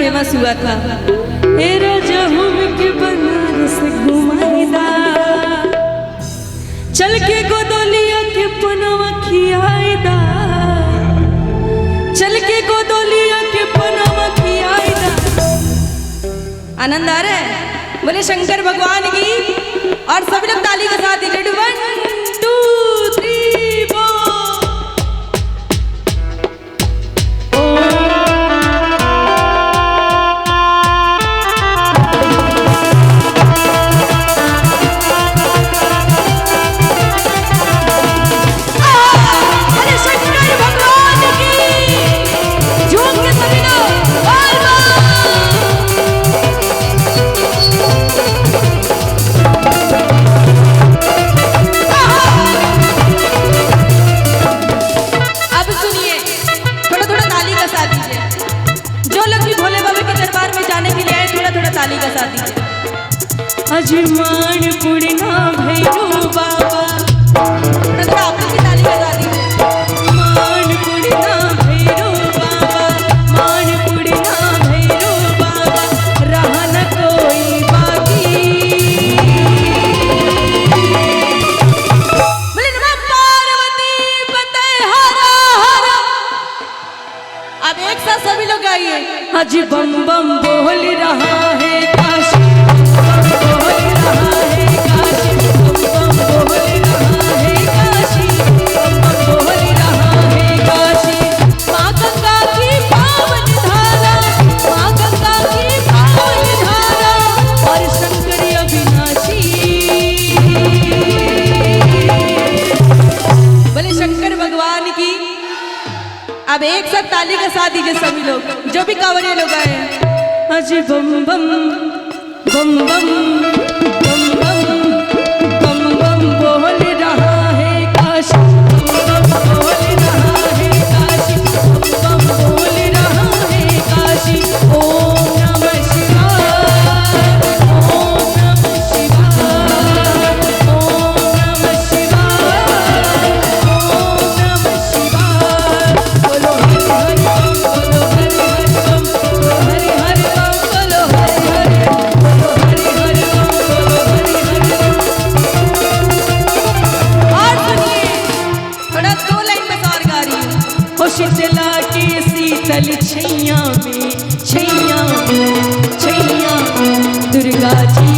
Famous हुआ था। हे राजा हमके बनारस घुमाईदा, चल के गोदलिया के पनवा खियाईदा, चल के गोदलिया के पनवा खियाईदा। आनंद आ रहा है? बोले शंकर भगवान की। और सभी लोग ताली के साथ ही 1 2 3 4। अजमान पुड़ना भैरू बाबा, आप की ताली बजा दीजिए। मान पुड़ना भैरू बाबा, मान पुड़ना भैरू बाबा, रहा न कोई बाकी। बोले नमः पार्वती पते हरा हरा। अब एक साथ सभी लोग गाइए। अजी बम बम बोल रहा है काशी, अब एक साथ ताली का साथ दीजिए सभी लोग, जो भी कांवड़िया लोग आए हैं। अजी बम बम बम बम बम बम बम बम बोल रहा है काशी, बम बम बोल रहा है काशी, बम बम बोल रहा है काशी। ओम नमः शिवाय, ओम नमः शिवाय, ओम नमः शिवाय, ओम नमः शिवाय। बोलो हरि हरि बम, बोलो हरि हरि बम, बोलो हरि हरि बम, बोलो हरि हरि बम, बोलो हरि हरि बम। और सुनिए, थोड़ा 2 लाइन में और गा रही हूँ। हो शीतला के शीतल छैया में, छैया में, छैया में दुर्गा जी